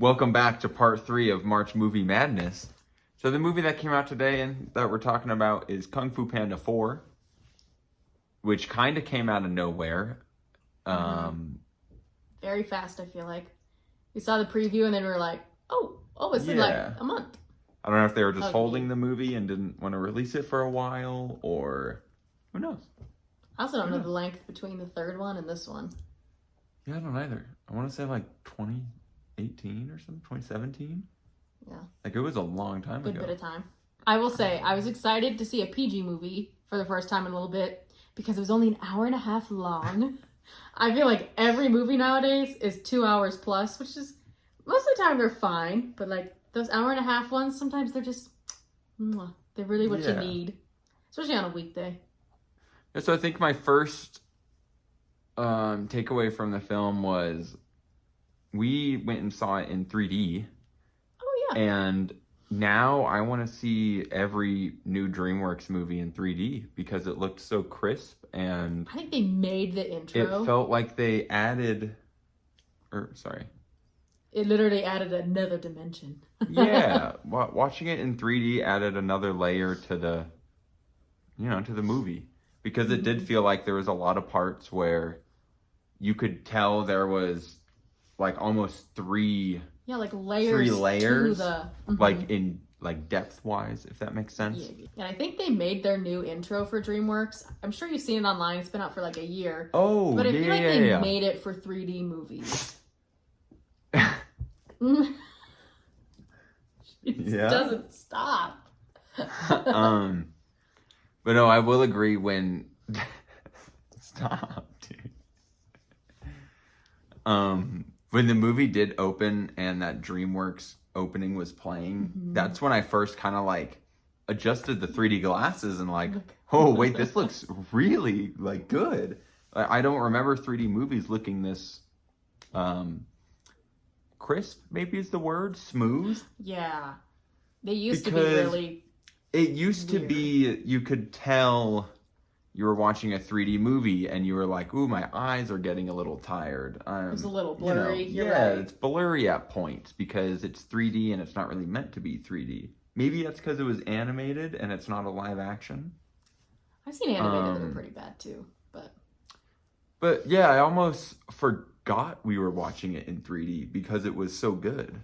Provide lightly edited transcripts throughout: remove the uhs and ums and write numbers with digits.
Welcome back to part 3 of March Movie Madness. So the movie that came out today and that we're talking about is Kung Fu Panda 4, which kind of came out of nowhere. Very fast, I feel like. We saw the preview and then we were like, oh, it's in like a month. I don't know if they were just holding the movie and didn't want to release it for a while, or who knows. I also don't know the length between the third one and this one. Yeah, I don't either. I want to say like 2018 or something, 2017. Yeah. Like it was a long time ago. Good bit of time. I will say, I was excited to see a PG movie for the first time in a little bit because it was only an hour and a half long. I feel like every movie nowadays is 2 hours plus, which is, most of the time they're fine, but like those hour and a half ones, sometimes they're just, they're really what you need. Especially on a weekday. Yeah, so I think my first takeaway from the film was we went and saw it in 3D. Oh, yeah. And now I want to see every new DreamWorks movie in 3D because it looked so crisp and... I think they made the intro. It felt like they added... It literally added another dimension. Yeah. Watching it in 3D added another layer to the, to the movie. Because it did feel like there was a lot of parts where you could tell there was like almost three layers to the like in like depth wise, if that makes sense. Yeah. And I think they made their new intro for DreamWorks. I'm sure you've seen it online. It's been out for like a year. Oh, but I feel like they made it for 3D movies. It doesn't stop. But no, I will agree when stop, dude. When the movie did open and that DreamWorks opening was playing, that's when I first kind of like adjusted the 3D glasses and like, oh wait, this looks really like good. I don't remember 3D movies looking this crisp, maybe is the word, smooth. Yeah, they used to be really. It used to be, you could tell you were watching a 3D movie and you were like, ooh, my eyes are getting a little tired. It was a little blurry. You're right. Yeah, it's blurry at points because it's 3D and it's not really meant to be 3D. Maybe that's because it was animated and it's not a live action. I've seen animated that are pretty bad too, But yeah, I almost forgot we were watching it in 3D because it was so good.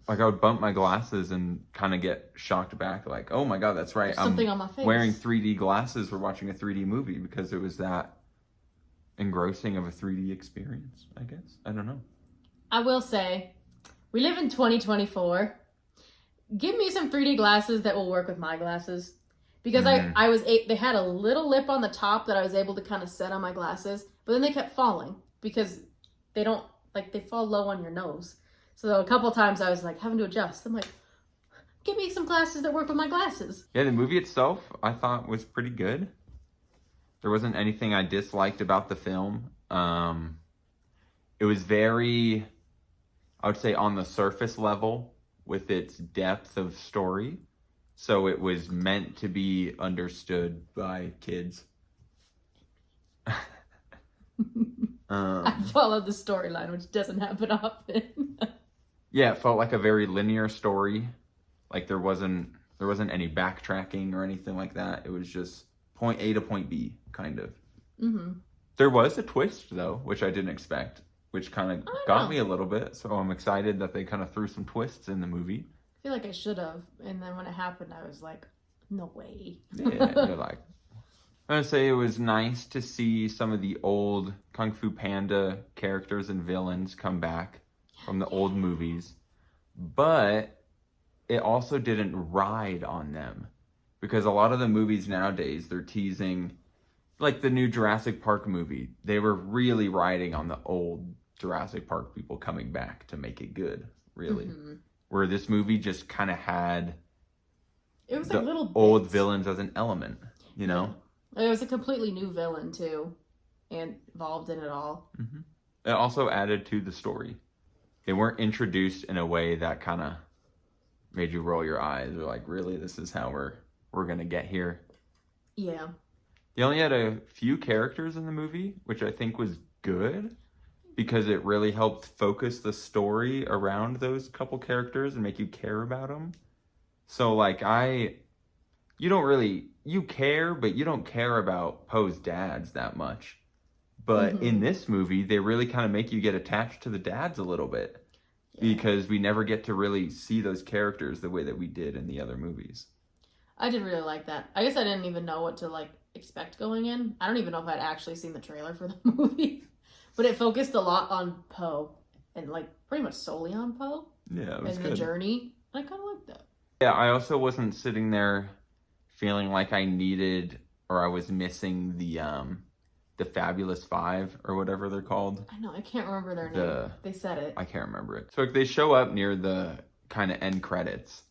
I would bump my glasses and kind of get shocked back, like, oh my god, that's right. There's something on my face. Wearing 3D glasses for watching a 3D movie because it was that engrossing of a 3D experience, I guess. I don't know. I will say, we live in 2024. Give me some 3D glasses that will work with my glasses. Because they had a little lip on the top that I was able to kind of set on my glasses, but then they kept falling because they fall low on your nose. So a couple times I was like having to adjust. I'm like, give me some glasses that work with my glasses. Yeah, the movie itself I thought was pretty good. There wasn't anything I disliked about the film. It was very, I would say, on the surface level with its depth of story. So it was meant to be understood by kids. I followed the storyline, which doesn't happen often. Yeah, it felt like a very linear story. Like there wasn't any backtracking or anything like that. It was just point A to point B, kind of. There was a twist, though, which I didn't expect, which kind of got me a little bit. So I'm excited that they kind of threw some twists in the movie. I feel like I should have. And then when it happened, I was like, no way. Yeah, you're like... I'm going to say it was nice to see some of the old Kung Fu Panda characters and villains come back from the old movies, but it also didn't ride on them because a lot of the movies nowadays, they're teasing, like the new Jurassic Park movie, they were really riding on the old Jurassic Park people coming back to make it good, really. Where this movie just kind of had it was like little old bits. Villains as an element, you know? It was a completely new villain, too, and involved in it all. It also added to the story. They weren't introduced in a way that kind of made you roll your eyes. Or like, really, this is how we're going to get here? Yeah. They only had a few characters in the movie, which I think was good. because it really helped focus the story around those couple characters and make you care about them. So like you care, but you don't care about Poe's dads that much. But in this movie, they really kind of make you get attached to the dads a little bit. Yeah. Because we never get to really see those characters the way that we did in the other movies. I did really like that. I guess I didn't even know what to like expect going in. I don't even know if I'd actually seen the trailer for the movie. But it focused a lot on Poe. And like pretty much solely on Poe. Yeah, it was and good. The journey. I kind of liked that. Yeah, I also wasn't sitting there feeling like I needed or I was missing the Fabulous Five or whatever they're called. I know, I can't remember their name. They said it. I can't remember it. So they show up near the kind of end credits.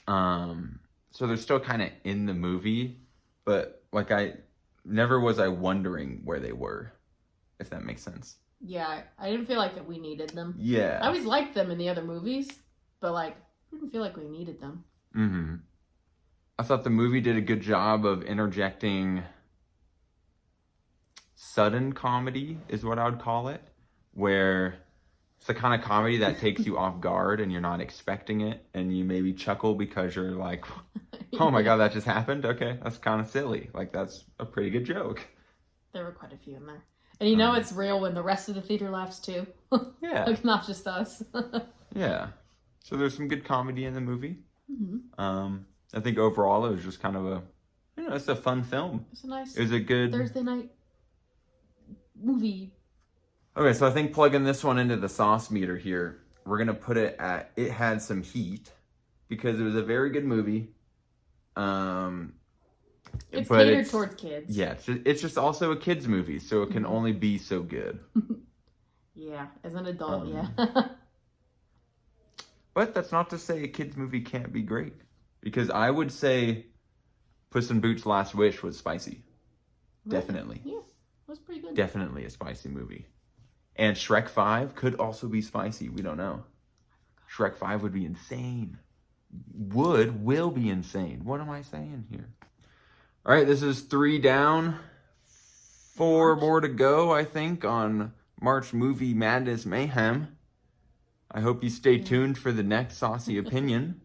So they're still kind of in the movie, but like I never was wondering where they were, if that makes sense. Yeah, I didn't feel like that we needed them. Yeah. I always liked them in the other movies, but like I didn't feel like we needed them. Mm-hmm. I thought the movie did a good job of interjecting sudden comedy, is what I would call it, where it's the kind of comedy that takes you off guard and you're not expecting it, and you maybe chuckle because you're like, oh my God, that just happened? Okay, that's kind of silly. Like, that's a pretty good joke. There were quite a few in there. And you know it's real when the rest of the theater laughs too. Yeah. Like, not just us. Yeah. So there's some good comedy in the movie. Mm-hmm. I think overall it was just kind of it's a fun film. It's a nice It was a good Thursday night movie. Okay, so I think plugging this one into the sauce meter here, we're going to put it had some heat because it was a very good movie. It's catered towards kids. Yeah, it's just also a kid's movie, so it can only be so good. Yeah, as an adult, yeah. But that's not to say a kid's movie can't be great. Because I would say Puss in Boots' Last Wish was spicy. Really? Definitely. Yeah, it was pretty good. Definitely a spicy movie. And Shrek 5 could also be spicy. We don't know. Shrek 5 would be insane. Will be insane. What am I saying here? All right, this is 3 down. 4 more to go, I think, on March Movie Madness Mayhem. I hope you stay tuned for the next Saucy Opinion.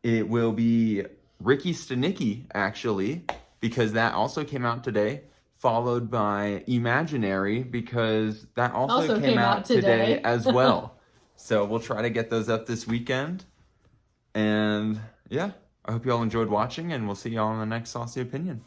It will be Ricky Stenicki, actually, because that also came out today, followed by Imaginary, because that also came out today as well. So we'll try to get those up this weekend. And yeah, I hope you all enjoyed watching, and we'll see you all in the next Saucy Opinion.